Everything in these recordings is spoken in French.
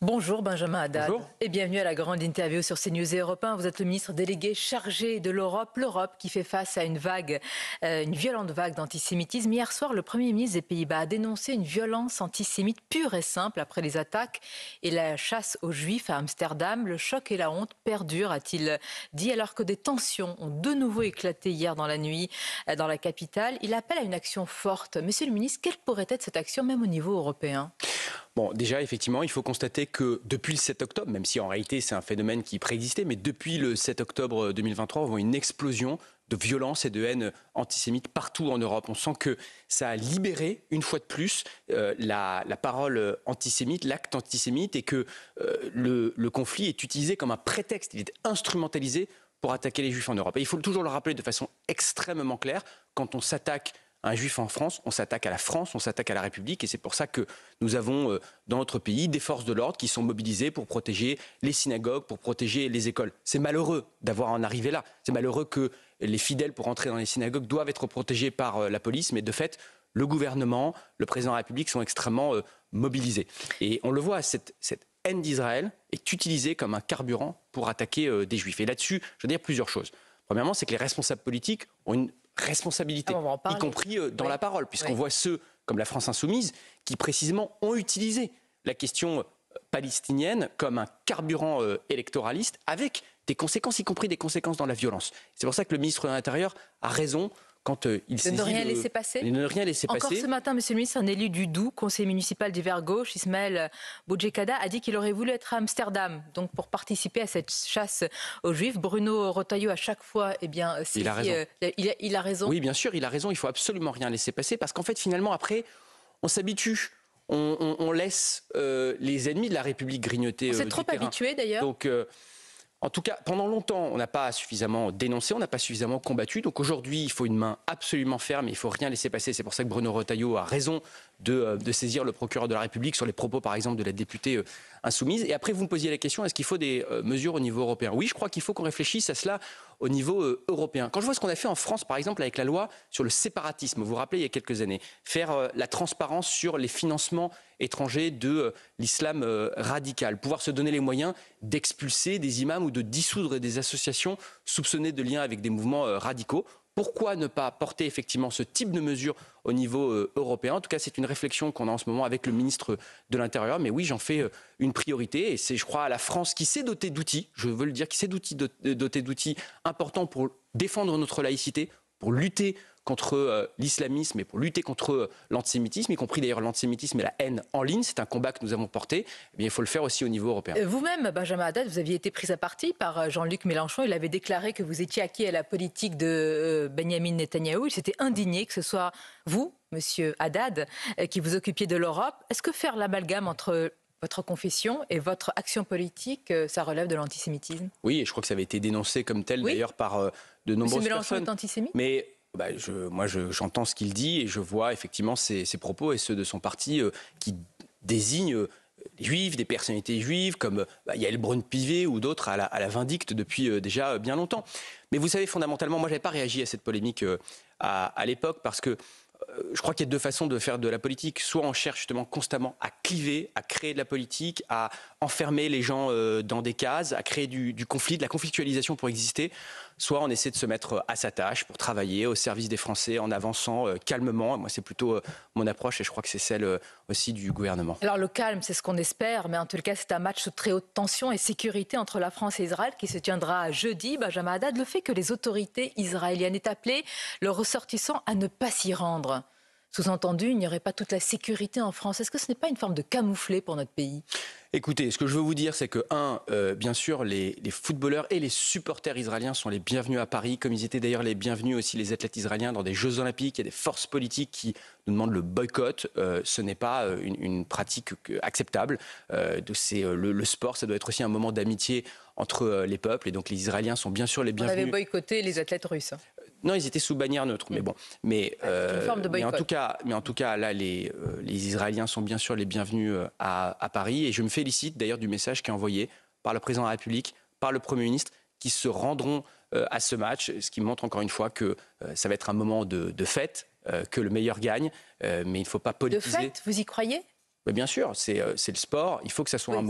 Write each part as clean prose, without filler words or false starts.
Bonjour Benjamin Haddad. Bonjour. Et bienvenue à la grande interview sur CNews et Europe 1. Vous êtes le ministre délégué chargé de l'Europe. L'Europe qui fait face à une violente vague d'antisémitisme. Hier soir, le Premier ministre des Pays-Bas a dénoncé une violence antisémite pure et simple après les attaques et la chasse aux Juifs à Amsterdam. Le choc et la honte perdurent, a-t-il dit, alors que des tensions ont de nouveau éclaté hier dans la nuit dans la capitale. Il appelle à une action forte. Monsieur le ministre, quelle pourrait être cette action, même au niveau européen ? Bon, déjà, effectivement, il faut constater que depuis le 7 octobre, même si en réalité c'est un phénomène qui préexistait, mais depuis le 7 octobre 2023, on voit une explosion de violence et de haine antisémite partout en Europe. On sent que ça a libéré, une fois de plus, la parole antisémite, l'acte antisémite, et que le conflit est utilisé comme un prétexte, il est instrumentalisé pour attaquer les Juifs en Europe. Et il faut toujours le rappeler de façon extrêmement claire, quand on s'attaque un juif en France, on s'attaque à la France, on s'attaque à la République, et c'est pour ça que nous avons dans notre pays des forces de l'ordre qui sont mobilisées pour protéger les synagogues, pour protéger les écoles. C'est malheureux d'avoir en arrivé là. C'est malheureux que les fidèles pour entrer dans les synagogues doivent être protégés par la police, mais de fait, le gouvernement, le président de la République sont extrêmement mobilisés. Et on le voit, cette haine d'Israël est utilisée comme un carburant pour attaquer des juifs. Et là-dessus, je veux dire plusieurs choses. Premièrement, c'est que les responsables politiques ont une responsabilité, y compris dans la parole, puisqu'on voit ceux comme la France Insoumise qui précisément ont utilisé la question palestinienne comme un carburant électoraliste avec des conséquences, y compris des conséquences dans la violence. C'est pour ça que le ministre de l'Intérieur a raison quand il saisit de ne rien laisser passer. De ne rien laisser Encore passer. ce matin, monsieur le ministre, un élu du Doubs, conseiller municipal du Vert gauche, Ismaël Boudjekada, a dit qu'il aurait voulu être à Amsterdam, donc pour participer à cette chasse aux Juifs. Bruno Retailleau, à chaque fois, il a raison. Il a raison. Oui, bien sûr, il a raison. Il faut absolument rien laisser passer parce qu'en fait, finalement, après, on s'habitue. On laisse les ennemis de la République grignoter. On s'est trop habitué, d'ailleurs. Donc, en tout cas, pendant longtemps, on n'a pas suffisamment dénoncé, on n'a pas suffisamment combattu. Donc aujourd'hui, il faut une main absolument ferme, il ne faut rien laisser passer. C'est pour ça que Bruno Retailleau a raison de saisir le procureur de la République sur les propos, par exemple, de la députée insoumise. Et après, vous me posiez la question, est-ce qu'il faut des mesures au niveau européen ? Oui, je crois qu'il faut qu'on réfléchisse à cela au niveau européen. Quand je vois ce qu'on a fait en France, par exemple, avec la loi sur le séparatisme, vous vous rappelez, il y a quelques années, faire la transparence sur les financements étrangers de l'islam radical, pouvoir se donner les moyens d'expulser des imams ou de dissoudre des associations soupçonnées de liens avec des mouvements radicaux. Pourquoi ne pas porter effectivement ce type de mesures au niveau européen ? En tout cas, c'est une réflexion qu'on a en ce moment avec le ministre de l'Intérieur. Mais oui, j'en fais une priorité. Et c'est, je crois, à la France qui s'est dotée d'outils, je veux le dire, qui s'est dotée d'outils importants pour défendre notre laïcité, pour lutter contre l'islamisme et pour lutter contre l'antisémitisme, y compris d'ailleurs l'antisémitisme et la haine en ligne. C'est un combat que nous avons porté. Eh bien, il faut le faire aussi au niveau européen. Vous-même, Benjamin Haddad, vous aviez été pris à partie par Jean-Luc Mélenchon. Il avait déclaré que vous étiez acquis à la politique de Benyamin Netanyahou. Il s'était indigné que ce soit vous, monsieur Haddad, qui vous occupiez de l'Europe. Est-ce que faire l'amalgame entre votre confession et votre action politique, ça relève de l'antisémitisme ? Oui, et je crois que ça avait été dénoncé comme tel d'ailleurs par de nombreuses Mélenchon personnes. est antisémite ? Mais moi, j'entends ce qu'il dit et je vois effectivement ses propos et ceux de son parti qui désignent les juifs, des personnalités juives comme Yael Braun-Pivet ou d'autres à la vindicte depuis déjà bien longtemps. Mais vous savez, fondamentalement, moi, je n'avais pas réagi à cette polémique à l'époque parce que je crois qu'il y a deux façons de faire de la politique. Soit on cherche justement constamment à cliver, à créer de la politique, à enfermer les gens dans des cases, à créer du conflit, de la conflictualisation pour exister. Soit on essaie de se mettre à sa tâche pour travailler au service des Français en avançant calmement. Moi, c'est plutôt mon approche et je crois que c'est celle aussi du gouvernement. Alors le calme, c'est ce qu'on espère, mais en tout cas, c'est un match de très haute tension et sécurité entre la France et Israël qui se tiendra jeudi. Benjamin Haddad, le fait que les autorités israéliennes aient appelé leurs ressortissants à ne pas s'y rendre, sous-entendu, il n'y aurait pas toute la sécurité en France. Est-ce que ce n'est pas une forme de camouflet pour notre pays ? Écoutez, ce que je veux vous dire, c'est que, bien sûr, les footballeurs et les supporters israéliens sont les bienvenus à Paris, comme ils étaient d'ailleurs les bienvenus aussi les athlètes israéliens dans des Jeux Olympiques. Il y a des forces politiques qui nous demandent le boycott. Ce n'est pas une pratique acceptable. Le sport, ça doit être aussi un moment d'amitié entre les peuples. Et donc les Israéliens sont bien sûr les bienvenus. On avait boycotté les athlètes russes. Non, ils étaient sous bannière neutre, mais bon. Mais une forme de boycott. Mais en tout cas, là, les Israéliens sont bien sûr les bienvenus à Paris. Et je me félicite d'ailleurs du message qui est envoyé par le président de la République, par le Premier ministre, qui se rendront à ce match, ce qui montre encore une fois que ça va être un moment de fête, que le meilleur gagne, mais il ne faut pas politiser. De fête, vous y croyez ? Bien sûr, c'est le sport. Il faut que ça soit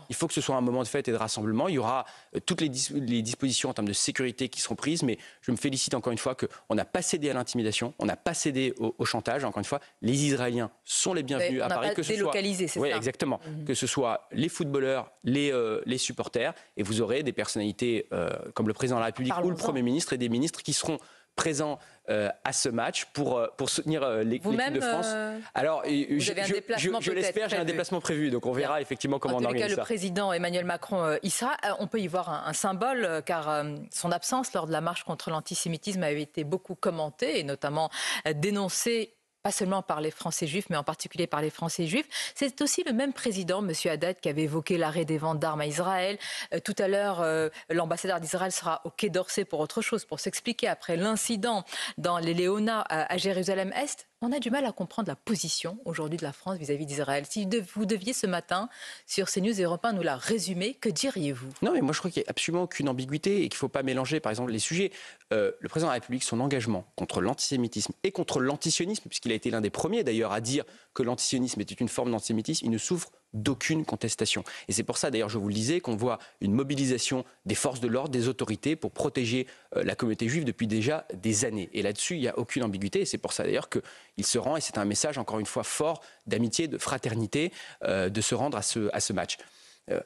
il faut que ce soit un moment de fête et de rassemblement. Il y aura toutes les dispositions en termes de sécurité qui seront prises, mais je me félicite encore une fois qu'on n'a pas cédé à l'intimidation, on n'a pas cédé au chantage. Encore une fois, les Israéliens sont les bienvenus à Paris. Que ce soit délocalisé, c'est ça. Oui, exactement. Que ce soit les footballeurs, les supporters, et vous aurez des personnalités comme le président de la République ou le Premier ministre et des ministres qui seront présents à ce match pour soutenir l'équipe de France. Alors, je l'espère, j'ai un déplacement prévu, donc on verra effectivement comment on organise ça. Le président Emmanuel Macron y sera. On peut y voir un symbole, car son absence lors de la marche contre l'antisémitisme avait été beaucoup commentée et notamment dénoncée. Pas seulement par les Français juifs, mais en particulier par les Français juifs. C'est aussi le même président, M. Haddad, qui avait évoqué l'arrêt des ventes d'armes à Israël. Tout à l'heure, l'ambassadeur d'Israël sera au Quai d'Orsay pour autre chose, pour s'expliquer après l'incident dans les Léona à Jérusalem-Est. On a du mal à comprendre la position aujourd'hui de la France vis-à-vis d'Israël. Si vous deviez ce matin, sur CNews et Europe 1, nous la résumer, que diriez-vous ? Non, mais moi je crois qu'il n'y a absolument aucune ambiguïté et qu'il ne faut pas mélanger, par exemple, les sujets. Le président de la République, son engagement contre l'antisémitisme et contre l'antisionisme, puisqu'il a été l'un des premiers d'ailleurs à dire que l'antisionisme était une forme d'antisémitisme, il ne souffre d'aucune contestation. Et c'est pour ça, d'ailleurs, je vous le disais, qu'on voit une mobilisation des forces de l'ordre, des autorités pour protéger la communauté juive depuis déjà des années. Et là-dessus, il n'y a aucune ambiguïté. Et c'est pour ça, d'ailleurs, qu'il se rend, et c'est un message, encore une fois, fort d'amitié, de fraternité, de se rendre à ce match.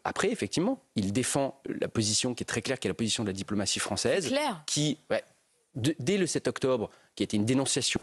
Après, effectivement, il défend la position qui est très claire, qui est la position de la diplomatie française, qui, dès le 7 octobre, qui a été une dénonciation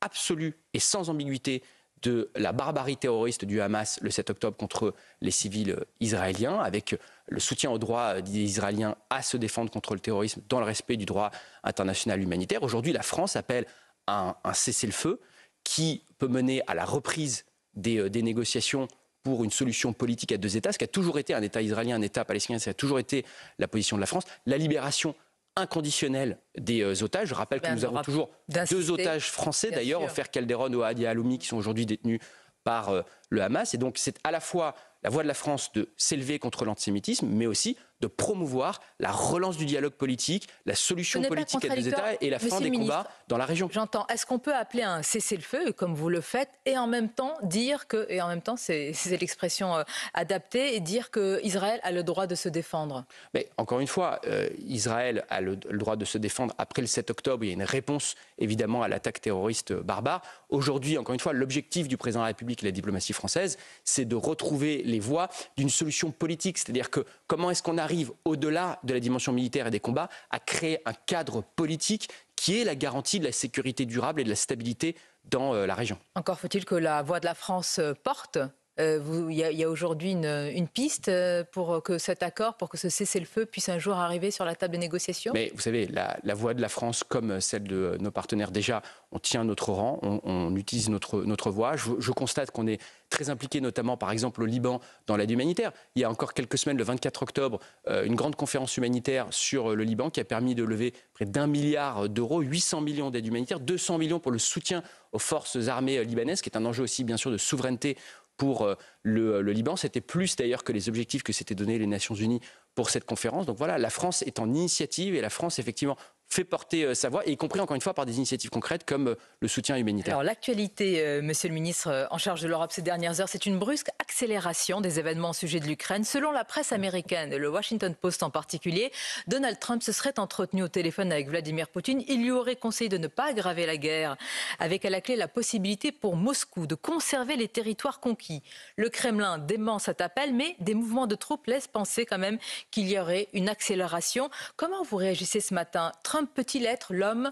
absolue et sans ambiguïté de la barbarie terroriste du Hamas le 7 octobre contre les civils israéliens, avec le soutien au droit des Israéliens à se défendre contre le terrorisme dans le respect du droit international humanitaire. Aujourd'hui, la France appelle à un cessez-le-feu qui peut mener à la reprise des négociations pour une solution politique à deux États, ce qui a toujours été un État israélien, un État palestinien, ça a toujours été la position de la France. La libération inconditionnelle des otages. Je rappelle que nous avons toujours 2 otages français, d'ailleurs, Ofer Calderon et Ohad Yahaloumi, qui sont aujourd'hui détenus par le Hamas. Et donc, c'est à la fois la voix de la France de s'élever contre l'antisémitisme, mais aussi de promouvoir la relance du dialogue politique, la solution politique à deux États et la fin des combats dans la région. J'entends. Est-ce qu'on peut appeler un cessez-le-feu, comme vous le faites, et en même temps dire que, et en même temps, c'est l'expression adaptée, et dire qu'Israël a le droit de se défendre? Mais encore une fois, Israël a le droit de se défendre après le 7 octobre. Il y a une réponse, évidemment, à l'attaque terroriste barbare. Aujourd'hui, encore une fois, l'objectif du président de la République et de la diplomatie française, c'est de retrouver les voies d'une solution politique. C'est-à-dire que comment est-ce qu'on arrive, au-delà de la dimension militaire et des combats, à créer un cadre politique qui est la garantie de la sécurité durable et de la stabilité dans la région. Encore faut-il que la voix de la France porte. Il y a aujourd'hui une piste pour que cet accord, pour que ce cessez-le-feu puisse un jour arriver sur la table des négociations? Mais vous savez, la voix de la France, comme celle de nos partenaires, déjà, on tient notre rang, on utilise notre voix. Je constate qu'on est très impliqué, notamment, par exemple, au Liban, dans l'aide humanitaire. Il y a encore quelques semaines, le 24 octobre, une grande conférence humanitaire sur le Liban qui a permis de lever près d'1 milliard d'euros, 800 millions d'aide humanitaire, 200 millions pour le soutien aux forces armées libanaises, qui est un enjeu aussi, bien sûr, de souveraineté pour le Liban. C'était plus d'ailleurs que les objectifs que s'étaient donnés les Nations Unies pour cette conférence. Donc voilà, la France est en initiative et la France, effectivement, fait porter sa voix, y compris encore une fois par des initiatives concrètes comme le soutien humanitaire. Alors l'actualité, monsieur le ministre en charge de l'Europe ces dernières heures, c'est une brusque accélération des événements au sujet de l'Ukraine. Selon la presse américaine, et le Washington Post en particulier, Donald Trump se serait entretenu au téléphone avec Vladimir Poutine. Il lui aurait conseillé de ne pas aggraver la guerre, avec à la clé la possibilité pour Moscou de conserver les territoires conquis. Le Kremlin dément cet appel, mais des mouvements de troupes laissent penser quand même qu'il y aurait une accélération. Comment vous réagissez ce matin ? Trump peut-il être l'homme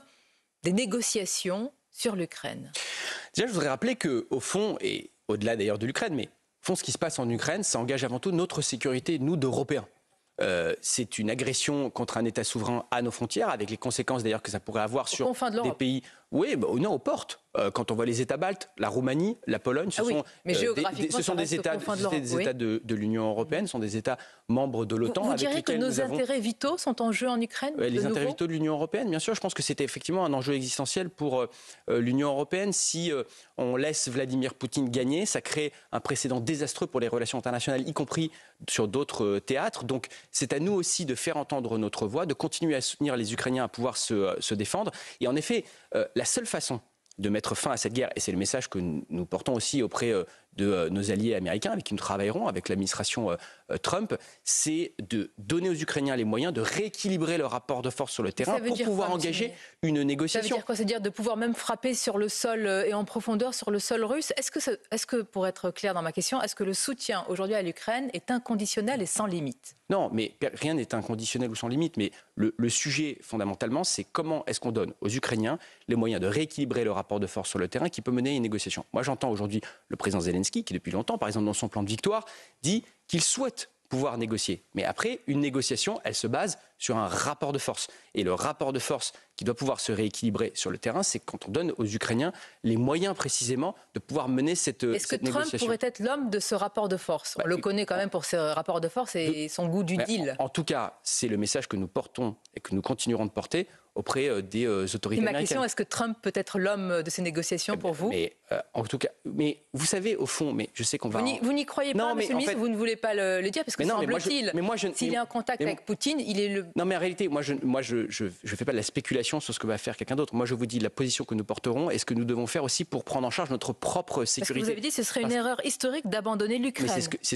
des négociations sur l'Ukraine? Déjà, je voudrais rappeler qu'au fond, et au-delà d'ailleurs de l'Ukraine, mais au fond, ce qui se passe en Ukraine, ça engage avant tout notre sécurité, nous, d'Européens. C'est une agression contre un État souverain à nos frontières, avec les conséquences d'ailleurs que ça pourrait avoir sur des pays... Oui, non, aux portes. Quand on voit les États baltes, la Roumanie, la Pologne, ce sont des États de l'Union européenne, sont des États membres de l'OTAN. Vous diriez que nos intérêts vitaux sont en jeu en Ukraine? Les intérêts vitaux de l'Union européenne, bien sûr. Je pense que c'était effectivement un enjeu existentiel pour l'Union européenne. Si on laisse Vladimir Poutine gagner, ça crée un précédent désastreux pour les relations internationales, y compris sur d'autres théâtres. Donc c'est à nous aussi de faire entendre notre voix, de continuer à soutenir les Ukrainiens à pouvoir se défendre. Et en effet, la seule façon de mettre fin à cette guerre, et c'est le message que nous portons aussi auprès de nos alliés américains avec qui nous travaillerons, avec l'administration Trump, c'est de donner aux Ukrainiens les moyens de rééquilibrer le rapport de force sur le terrain pour pouvoir engager une négociation. Ça veut dire quoi? C'est-à-dire de pouvoir même frapper sur le sol et en profondeur sur le sol russe. Est-ce que, pour être clair dans ma question, est-ce que le soutien aujourd'hui à l'Ukraine est inconditionnel et sans limite? Non, mais rien n'est inconditionnel ou sans limite. Mais le sujet, fondamentalement, c'est comment est-ce qu'on donne aux Ukrainiens les moyens de rééquilibrer le rapport de force sur le terrain qui peut mener à une négociation. Moi, j'entends aujourd'hui le président Zelensky, qui depuis longtemps, par exemple dans son plan de victoire, dit qu'il souhaite pouvoir négocier. Mais après, une négociation, elle se base sur un rapport de force. Et le rapport de force qui doit pouvoir se rééquilibrer sur le terrain, c'est quand on donne aux Ukrainiens les moyens précisément de pouvoir mener cette négociation. Est-ce que Trump pourrait être l'homme de ce rapport de force? On le connaît quand même pour ce rapport de force et son goût du deal. En tout cas, c'est le message que nous portons et que nous continuerons de porter auprès des autorités américaines. Ma question, est-ce que Trump peut être l'homme de ces négociations pour vous? En tout cas, mais vous savez, au fond, mais je sais qu'on va... Vous n'y croyez pas, Monsieur le ministre, vous ne voulez pas le dire, parce que semble-t-il, s'il est en contact avec Poutine, il est le... Non, mais en réalité, moi, je fais pas de la spéculation sur ce que va faire quelqu'un d'autre. Moi, je vous dis la position que nous porterons et ce que nous devons faire aussi pour prendre en charge notre propre sécurité. Parce que vous avez dit que ce serait une erreur historique d'abandonner l'Ukraine.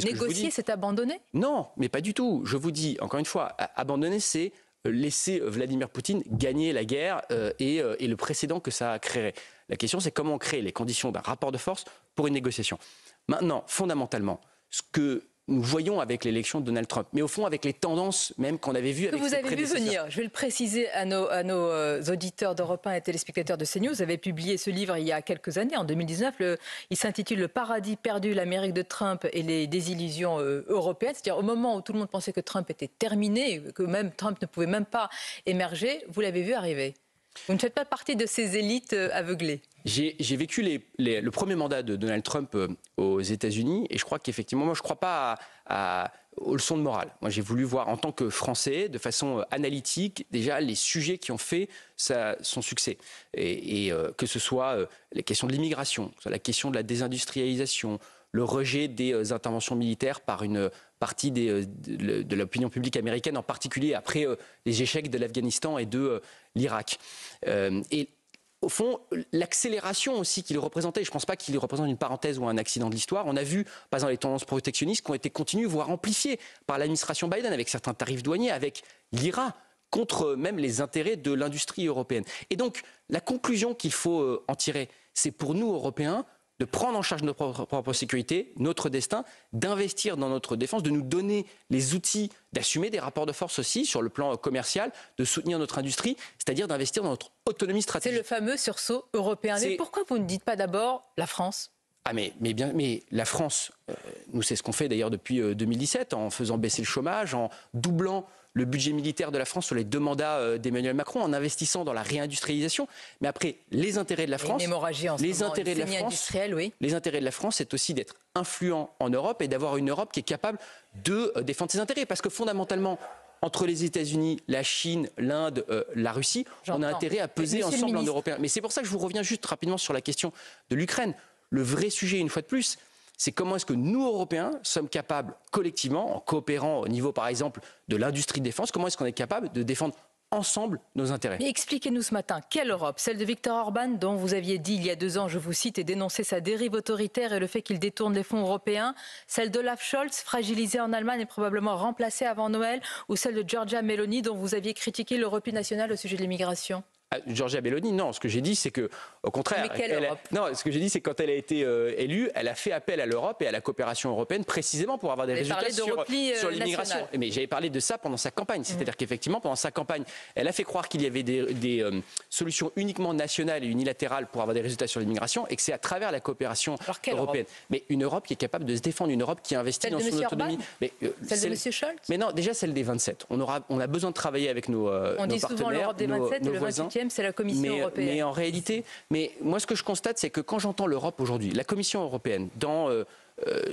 Négocier, c'est abandonner? Non, mais pas du tout. Je vous dis, encore une fois, abandonner, c'est laisser Vladimir Poutine gagner la guerre et le précédent que ça créerait. La question, c'est comment on crée les conditions d'un rapport de force pour une négociation. Maintenant, fondamentalement, ce que nous voyons avec l'élection de Donald Trump, mais au fond avec les tendances même qu'on avait vues avec ses prédécesseurs. Vous avez vu venir, je vais le préciser à nos auditeurs d'Europe 1 et téléspectateurs de CNews, vous avez publié ce livre il y a quelques années, en 2019, il s'intitule « Le paradis perdu, l'Amérique de Trump et les désillusions européennes », c'est-à-dire au moment où tout le monde pensait que Trump était terminé, que même Trump ne pouvait même pas émerger, vous l'avez vu arriver. Vous ne faites pas partie de ces élites aveuglées. J'ai vécu le premier mandat de Donald Trump aux États-Unis et je crois qu'effectivement, moi je ne crois pas aux leçons de morale. Moi j'ai voulu voir en tant que Français, de façon analytique, déjà les sujets qui ont fait son succès. Et que ce soit la question de l'immigration, la question de la désindustrialisation, le rejet des interventions militaires par une partie de l'opinion publique américaine, en particulier après les échecs de l'Afghanistan et de l'Irak. Et au fond, l'accélération aussi qu'il représentait, je ne pense pas qu'il représente une parenthèse ou un accident de l'histoire. On a vu, par exemple, les tendances protectionnistes qui ont été continues, voire amplifiées par l'administration Biden, avec certains tarifs douaniers, avec l'IRA, contre même les intérêts de l'industrie européenne. Et donc, la conclusion qu'il faut en tirer, c'est pour nous, Européens, de prendre en charge notre propre sécurité, notre destin, d'investir dans notre défense, de nous donner les outils d'assumer des rapports de force aussi sur le plan commercial, de soutenir notre industrie, c'est-à-dire d'investir dans notre autonomie stratégique. C'est le fameux sursaut européen. Mais pourquoi vous ne dites pas d'abord la France ? Mais la France, nous c'est ce qu'on fait d'ailleurs depuis 2017, en faisant baisser le chômage, en doublant le budget militaire de la France sur les 2 mandats d'Emmanuel Macron, en investissant dans la réindustrialisation. Mais après, les intérêts de la France, les intérêts de la France, c'est aussi d'être influent en Europe et d'avoir une Europe qui est capable de défendre ses intérêts. Parce que fondamentalement, entre les États-Unis, la Chine, l'Inde, la Russie, on a intérêt à peser ensemble en Européens. Mais c'est pour ça que je vous reviens juste rapidement sur la question de l'Ukraine. Le vrai sujet, une fois de plus, c'est comment est-ce que nous, Européens, sommes capables, collectivement, en coopérant au niveau, par exemple, de l'industrie de défense, comment est-ce qu'on est capable de défendre ensemble nos intérêts. Mais expliquez-nous ce matin, quelle Europe? Celle de Viktor Orban, dont vous aviez dit il y a 2 ans, je vous cite, et dénoncé sa dérive autoritaire et le fait qu'il détourne les fonds européens. Celle d'Olaf Scholz, fragilisé en Allemagne et probablement remplacé avant Noël. Ou celle de Giorgia Meloni, dont vous aviez critiqué le repli national au sujet de l'immigration? Giorgia Meloni, non. Ce que j'ai dit, c'est que, au contraire, ce que j'ai dit, c'est que quand elle a été élue, elle a fait appel à l'Europe et à la coopération européenne, précisément pour avoir des résultats sur l'immigration. Mais j'avais parlé de ça pendant sa campagne. C'est-à-dire qu'effectivement, pendant sa campagne, elle a fait croire qu'il y avait des solutions uniquement nationales et unilatérales pour avoir des résultats sur l'immigration, et que c'est à travers la coopération européenne. Mais une Europe qui est capable de se défendre, une Europe qui investit dans son autonomie. Celle de M. Scholz? Mais non, déjà celle des 27. On a besoin de travailler avec nos partenaires, on dit souvent l'Europe des 27 et le 28e. C'est la Commission européenne. Mais en réalité, moi ce que je constate, c'est que quand j'entends l'Europe aujourd'hui, la Commission européenne, dans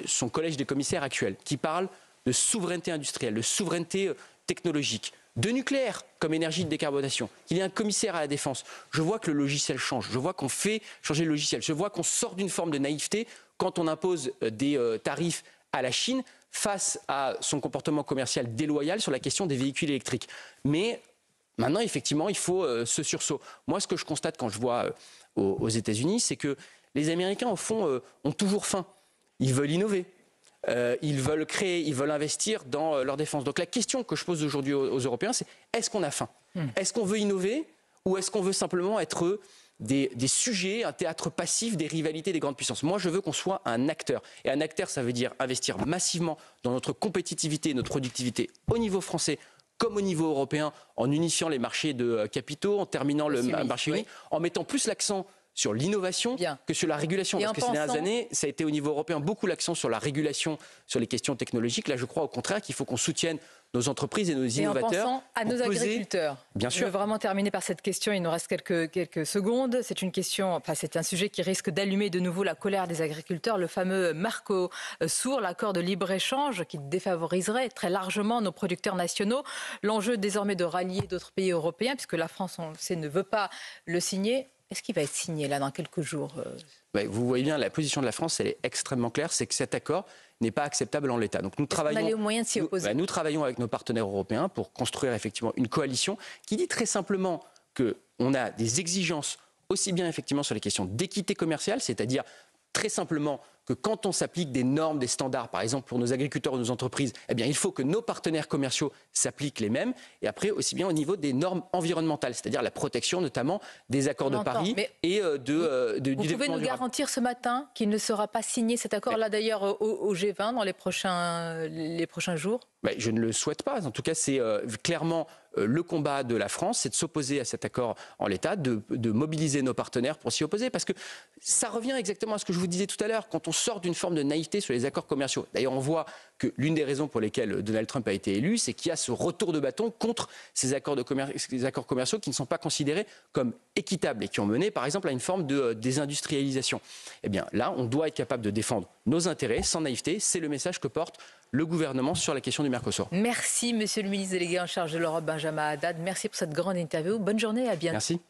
son collège des commissaires actuel, qui parle de souveraineté industrielle, de souveraineté technologique, de nucléaire comme énergie de décarbonation, qu'il y a un commissaire à la défense, je vois que le logiciel change, je vois qu'on fait changer le logiciel, je vois qu'on sort d'une forme de naïveté quand on impose des tarifs à la Chine face à son comportement commercial déloyal sur la question des véhicules électriques. Mais maintenant, effectivement, il faut ce sursaut. Moi, ce que je constate quand je vois aux États-Unis, c'est que les Américains, au fond, ont toujours faim. ils veulent innover. Ils veulent créer, ils veulent investir dans leur défense. Donc la question que je pose aujourd'hui aux Européens, c'est est-ce qu'on a faim? Est-ce qu'on veut innover ou est-ce qu'on veut simplement être des sujets, un théâtre passif des rivalités des grandes puissances? Moi, je veux qu'on soit un acteur. Et un acteur, ça veut dire investir massivement dans notre compétitivité et notre productivité au niveau français comme au niveau européen, en unifiant les marchés de capitaux, en terminant le marché unique, en mettant plus l'accent sur l'innovation que sur la régulation. Parce que ces dernières années, ça a été au niveau européen beaucoup l'accent sur la régulation, sur les questions technologiques. Là, je crois au contraire qu'il faut qu'on soutienne nos entreprises et nos innovateurs. Et en pensant à nos agriculteurs. Bien sûr. Je veux vraiment terminer par cette question. Il nous reste quelques secondes. C'est une question, enfin, c'est un sujet qui risque d'allumer de nouveau la colère des agriculteurs. Le fameux Mercosur, l'accord de libre-échange qui défavoriserait très largement nos producteurs nationaux. L'enjeu désormais de rallier d'autres pays européens, puisque la France, on le sait, ne veut pas le signer. Est-ce qu'il va être signé là dans quelques jours? Vous voyez bien, la position de la France, elle est extrêmement claire, c'est que cet accord n'est pas acceptable en l'état. Donc nous travaillons avec nos partenaires européens pour construire effectivement une coalition qui dit très simplement qu'on a des exigences aussi bien effectivement sur les questions d'équité commerciale, c'est-à-dire très simplement que quand on s'applique des normes, des standards, par exemple pour nos agriculteurs ou nos entreprises, eh bien, il faut que nos partenaires commerciaux s'appliquent les mêmes. Et après, aussi bien au niveau des normes environnementales, c'est-à-dire la protection notamment des accords de Paris et du développement durable. Vous pouvez nous garantir ce matin qu'il ne sera pas signé cet accord, là d'ailleurs au G20 dans les prochains jours? Je ne le souhaite pas. En tout cas, c'est clairement le combat de la France, c'est de s'opposer à cet accord en l'état, de mobiliser nos partenaires pour s'y opposer. Parce que ça revient exactement à ce que je vous disais tout à l'heure. Quand on sort d'une forme de naïveté sur les accords commerciaux, d'ailleurs on voit que l'une des raisons pour lesquelles Donald Trump a été élu, c'est qu'il y a ce retour de bâton contre ces accords commerciaux qui ne sont pas considérés comme équitables et qui ont mené par exemple à une forme de désindustrialisation. Eh bien là, on doit être capable de défendre nos intérêts sans naïveté. C'est le message que porte le gouvernement sur la question du Mercosur. Merci, monsieur le ministre délégué en charge de l'Europe, Benjamin Haddad. Merci pour cette grande interview. Bonne journée et à bientôt. Merci.